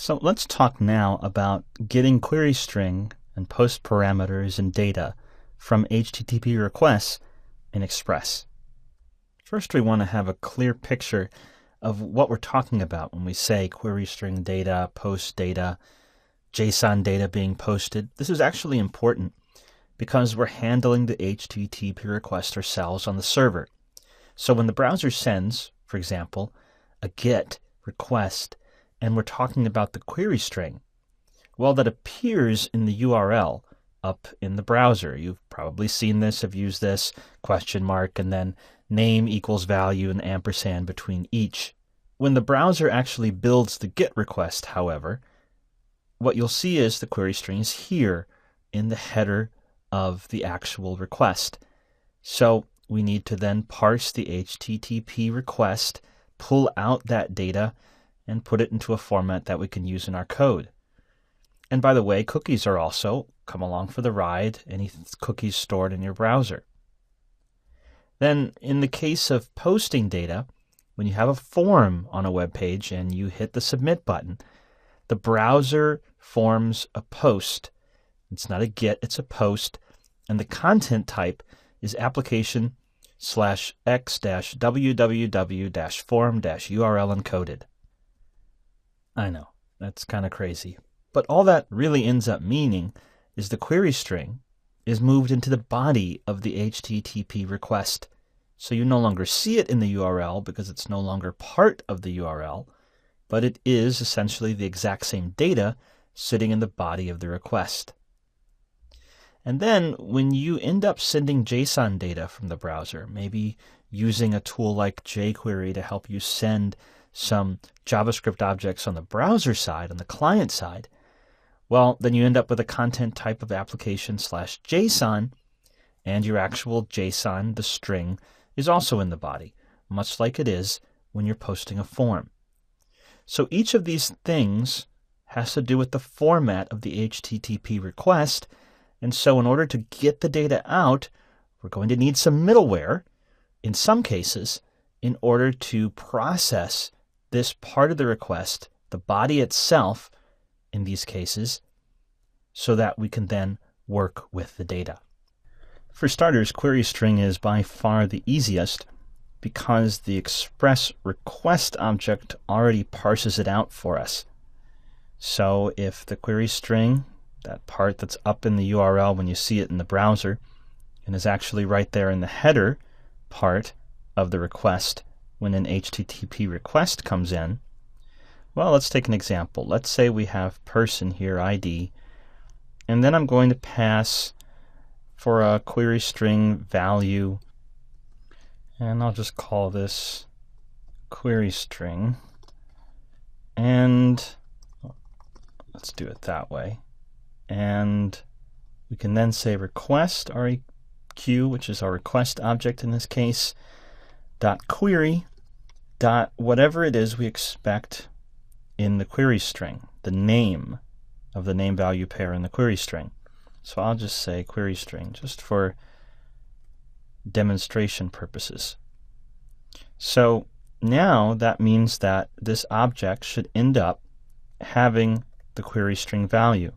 So let's talk now about getting query string and post parameters and data from HTTP requests in Express. First, we want to have a clear picture of what we're talking about when we say query string data, post data, JSON data being posted. This is actually important because we're handling the HTTP request ourselves on the server. So when the browser sends, for example, a GET request, and we're talking about the query string, well, that appears in the URL up in the browser. You've probably seen this, have used this, question mark, and then name equals value and ampersand between each. When the browser actually builds the GET request, however, what you'll see is the query string is here in the header of the actual request. So we need to then parse the HTTP request, pull out that data, and put it into a format that we can use in our code. And by the way, cookies are also come along for the ride, any cookies stored in your browser. Then in the case of posting data, when you have a form on a web page and you hit the submit button, the browser forms a post. It's not a GET, it's a post, and the content type is application/x-www-form-URL encoded. I know, that's kind of crazy. But all that really ends up meaning is the query string is moved into the body of the HTTP request. So you no longer see it in the URL because it's no longer part of the URL, but it is essentially the exact same data sitting in the body of the request. And then when you end up sending JSON data from the browser, maybe using a tool like jQuery to help you send some JavaScript objects on the browser side, on the client side, well, then you end up with a content type of application/JSON, and your actual JSON, the string, is also in the body, much like it is when you're posting a form. So each of these things has to do with the format of the HTTP request, and so in order to get the data out, we're going to need some middleware, in some cases, in order to process this part of the request, the body itself, in these cases, so that we can then work with the data. For starters, query string is by far the easiest because the Express request object already parses it out for us. So if the query string, that part that's up in the URL when you see it in the browser, and is actually right there in the header part of the request when an HTTP request comes in, well, let's take an example. Let's say we have person here, ID, and then I'm going to pass for a query string value, and I'll just call this query string, and let's do it that way. And we can then say request REQ, which is our request object in this case, dot query dot whatever it is we expect in the query string, the name of the name value pair in the query string. So I'll just say query string just for demonstration purposes. So now that means that this object should end up having the query string value.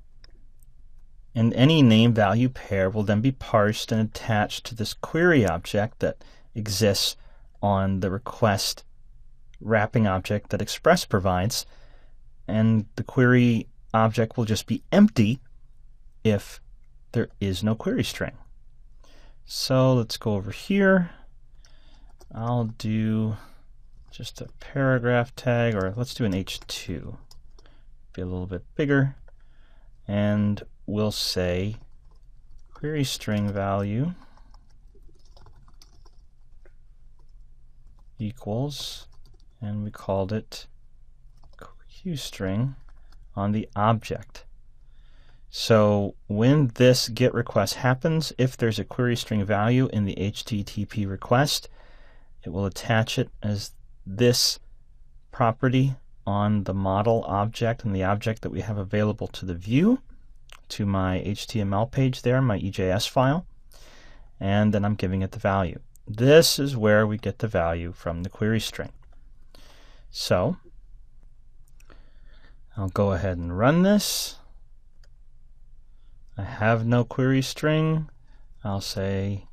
And any name value pair will then be parsed and attached to this query object that exists on the request wrapping object that Express provides, and the query object will just be empty if there is no query string. So let's go over here. I'll do just a paragraph tag, or let's do an H2. Be a little bit bigger, and we'll say query string value equals, and we called it QString on the object. So when this GET request happens, if there's a query string value in the HTTP request, it will attach it as this property on the model object and the object that we have available to the view to my HTML page there, my EJS file, and then I'm giving it the value. This is where we get the value from the query string. So I'll go ahead and run this. I have no query string. I'll say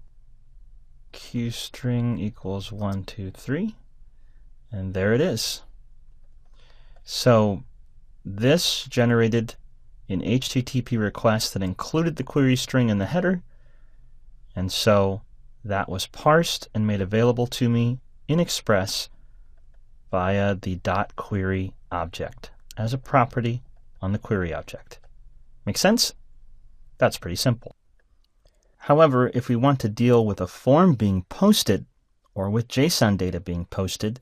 Querystring equals 1, 2, 3, and there it is. So this generated an HTTP request that included the query string in the header, and so that was parsed and made available to me in Express via the .query object as a property on the query object. Make sense? That's pretty simple. However, if we want to deal with a form being posted or with JSON data being posted,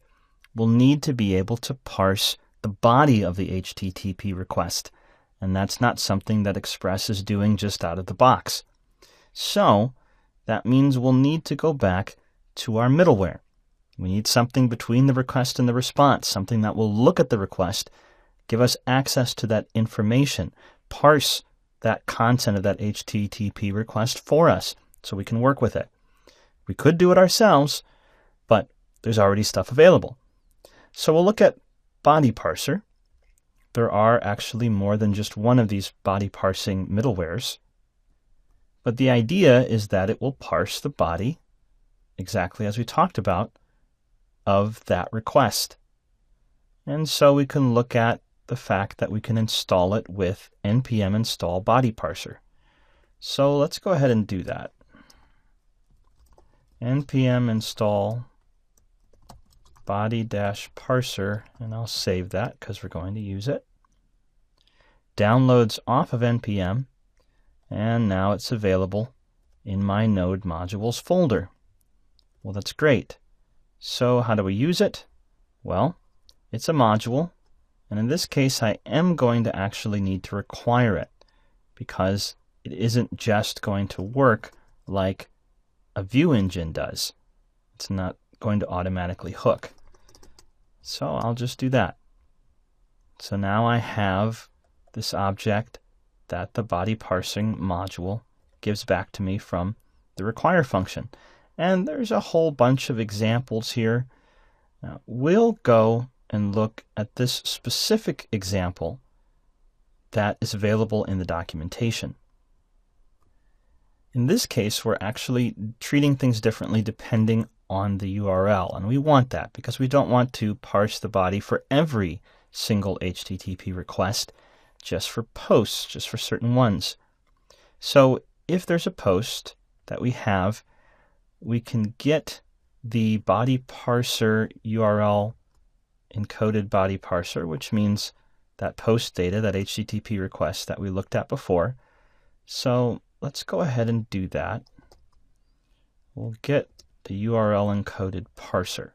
we'll need to be able to parse the body of the HTTP request, and that's not something that Express is doing just out of the box. So that means we'll need to go back to our middleware. We need something between the request and the response, something that will look at the request, give us access to that information, parse that content of that HTTP request for us so we can work with it. We could do it ourselves, but there's already stuff available. So we'll look at body parser. There are actually more than just one of these body parsing middlewares, but the idea is that it will parse the body, exactly as we talked about, of that request. And so we can look at the fact that we can install it with npm install body parser. So let's go ahead and do that. npm install body-parser, and I'll save that because we're going to use it. Downloads off of npm, and now it's available in my node modules folder. Well, that's great. So how do we use it? Well, it's a module, and in this case I am going to actually need to require it because it isn't just going to work like a view engine does. It's not going to automatically hook. So I'll just do that. So now I have this object that the body parsing module gives back to me from the require function. And there's a whole bunch of examples here. Now, we'll go and look at this specific example that is available in the documentation. In this case, we're actually treating things differently depending on the URL, and we want that because we don't want to parse the body for every single HTTP request, just for posts, just for certain ones. So if there's a post that we have, we can get the body parser URL encoded body parser, which means that post data, that HTTP request that we looked at before. So let's go ahead and do that. We'll get the URL encoded parser.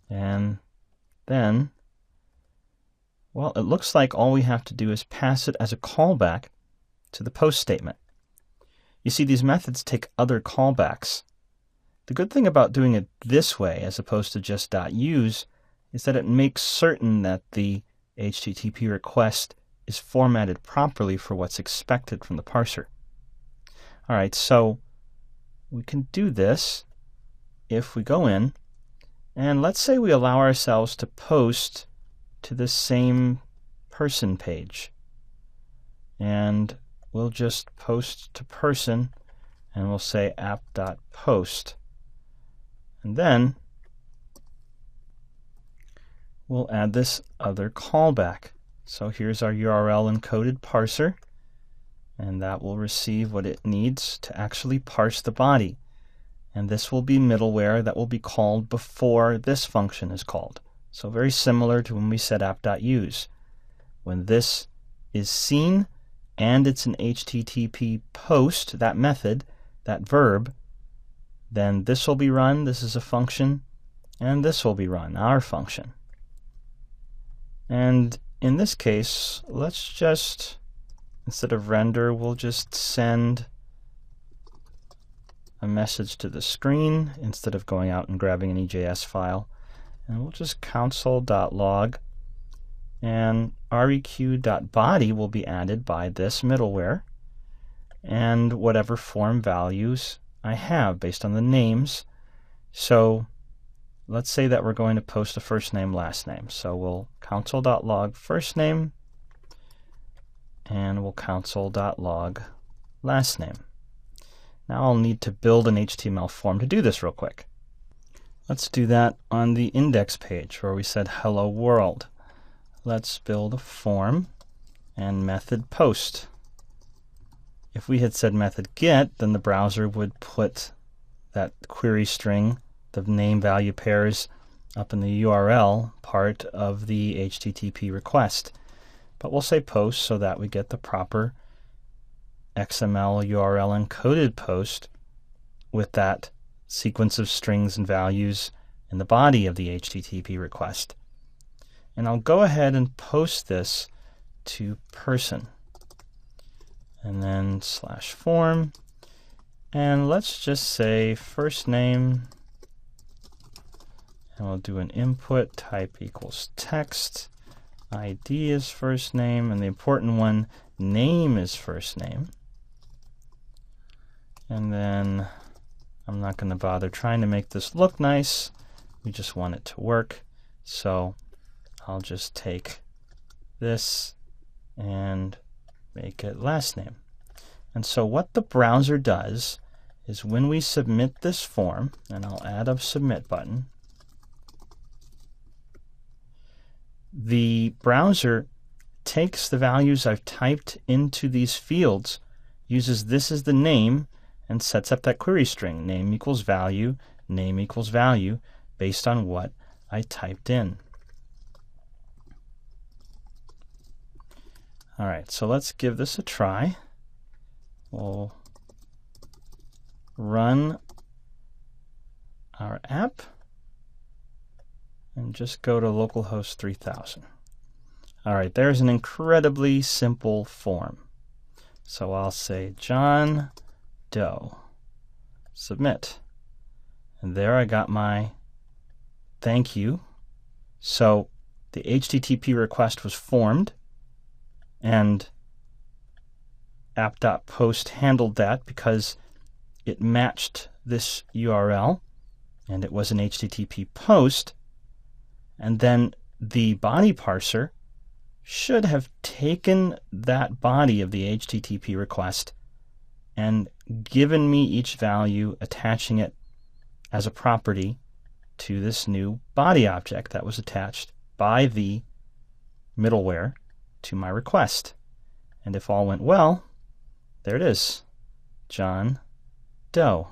And then, well, it looks like all we have to do is pass it as a callback to the post statement. You see, these methods take other callbacks. The good thing about doing it this way, as opposed to just .use, is that it makes certain that the HTTP request is formatted properly for what's expected from the parser. All right, so we can do this if we go in, and let's say we allow ourselves to post to the same person page. And we'll just post to person, and we'll say app.post. And then we'll add this other callback. So here's our URL encoded parser, and that will receive what it needs to actually parse the body. And this will be middleware that will be called before this function is called. So very similar to when we said app.use. When this is seen and it's an HTTP post, that method, that verb, then this will be run, this is a function, and this will be run, our function. And in this case, let's just, instead of render, we'll just send a message to the screen instead of going out and grabbing an EJS file. And we'll just console.log, and req.body will be added by this middleware, and whatever form values I have based on the names. So let's say that we're going to post a first name, last name. So we'll console.log first name, and we'll console.log last name. Now I'll need to build an HTML form to do this real quick. Let's do that on the index page where we said hello world. Let's build a form and method post. If we had said method get, then the browser would put that query string, the name value pairs, up in the URL part of the HTTP request. But we'll say post so that we get the proper XML URL encoded post with that sequence of strings and values in the body of the HTTP request. And I'll go ahead and post this to person. And then /form. And let's just say first name. And we'll do an input type equals text. ID is first name. And the important one, name is first name. And then I'm not going to bother trying to make this look nice. We just want it to work. So I'll just take this and make it last name. And so what the browser does is when we submit this form, and I'll add a submit button, the browser takes the values I've typed into these fields, uses this as the name, and sets up that query string, name equals value, based on what I typed in. All right, so let's give this a try. We'll run our app and just go to localhost 3000. All right, there's an incredibly simple form. So I'll say John Doe, submit. And there I got my thank you. So the HTTP request was formed, and app.post handled that because it matched this URL, and it was an HTTP post. And then the body parser should have taken that body of the HTTP request and given me each value, attaching it as a property to this new body object that was attached by the middleware to my request. And if all went well, there it is, John Doe.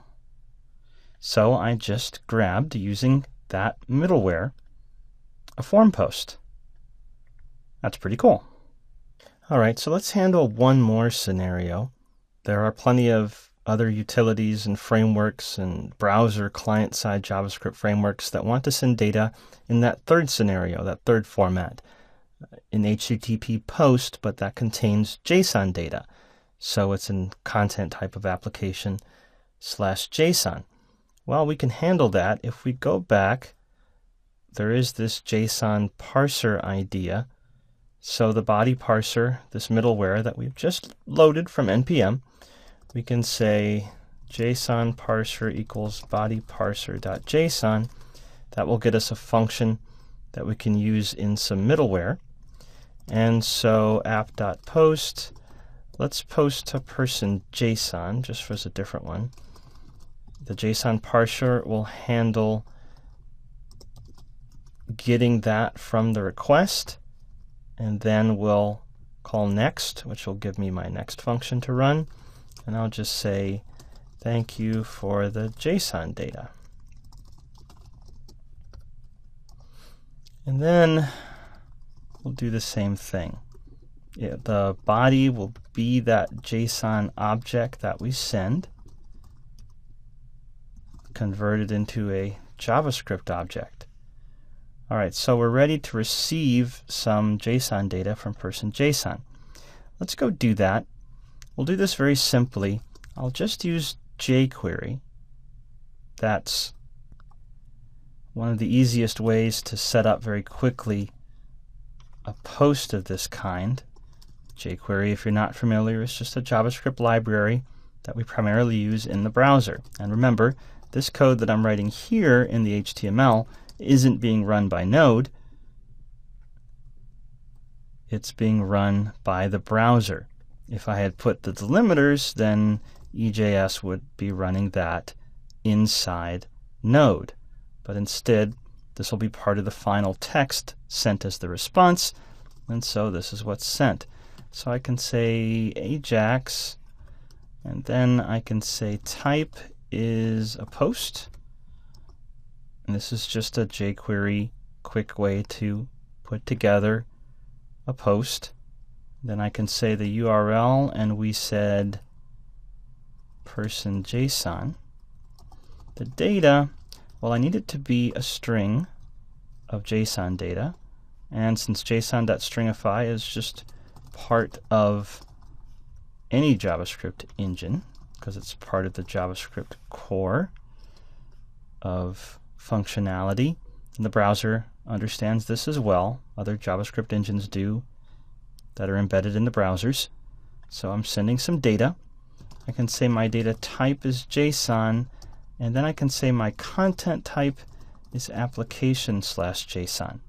So I just grabbed, using that middleware, a form post. That's pretty cool. All right, so let's handle one more scenario. There are plenty of other utilities and frameworks and browser client-side JavaScript frameworks that want to send data in that third scenario, that third format, in HTTP post, but that contains JSON data. So it's in content type of application /JSON. Well, we can handle that if we go back. There is this JSON parser idea. So the body parser, this middleware that we've just loaded from NPM, we can say JSON parser equals body parser.json. That will get us a function that we can use in some middleware. And so app.post, let's post to person JSON, just as a different one. The JSON parser will handle getting that from the request, and then we'll call next, which will give me my next function to run. And I'll just say, thank you for the JSON data. And then we'll do the same thing. The body will be that JSON object that we send, converted into a JavaScript object. All right, so we're ready to receive some JSON data from person JSON. Let's go do that. We'll do this very simply. I'll just use jQuery. That's one of the easiest ways to set up very quickly a post of this kind. jQuery, if you're not familiar, is just a JavaScript library that we primarily use in the browser. And remember, this code that I'm writing here in the HTML isn't being run by Node. It's being run by the browser. If I had put the delimiters, then EJS would be running that inside Node. But instead, this will be part of the final text sent as the response, and so this is what's sent. So I can say Ajax, and then I can say type is a post. And this is just a jQuery quick way to put together a post. Then I can say the URL, and we said person JSON. The data, well, I need it to be a string of JSON data, and since JSON.stringify is just part of any JavaScript engine, because it's part of the JavaScript core of functionality, and the browser understands this as well. Other JavaScript engines do that are embedded in the browsers. So I'm sending some data. I can say my data type is JSON, and then I can say my content type is application/JSON.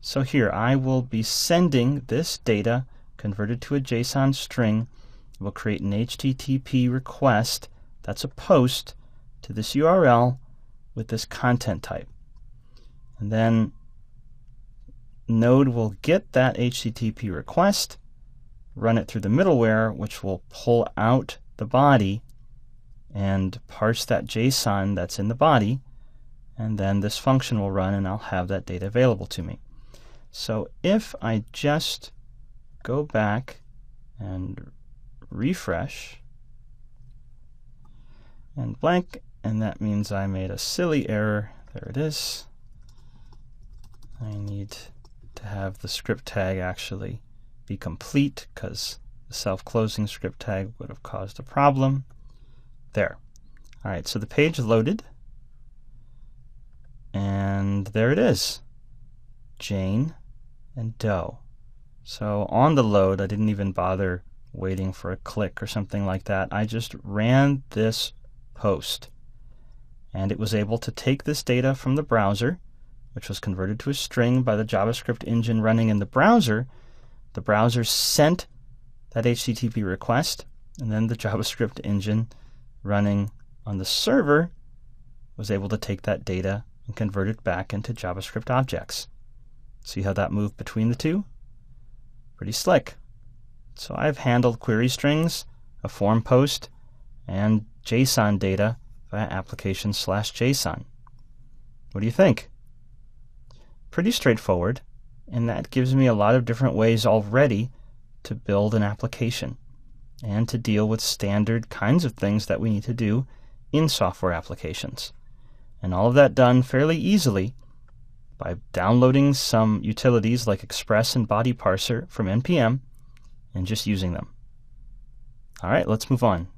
So here I will be sending this data converted to a JSON string. We'll create an HTTP request that's a post to this URL with this content type. And then Node will get that HTTP request, run it through the middleware, which will pull out the body and parse that JSON that's in the body, and then this function will run and I'll have that data available to me. So if I just go back and refresh and blank, and that means I made a silly error. There it is. I need to have the script tag actually be complete, because the self-closing script tag would have caused a problem. There. All right, so the page loaded, and there it is, Jane and Doe. So on the load, I didn't even bother waiting for a click or something like that. I just ran this post, and it was able to take this data from the browser, which was converted to a string by the JavaScript engine running in the browser. The browser sent that HTTP request, and then the JavaScript engine running on the server was able to take that data and convert it back into JavaScript objects. See how that moved between the two? Pretty slick. So I've handled query strings, a form post, and JSON data via application/JSON. What do you think? Pretty straightforward, and that gives me a lot of different ways already to build an application and to deal with standard kinds of things that we need to do in software applications. And all of that done fairly easily by downloading some utilities like Express and Body Parser from NPM and just using them. All right, let's move on.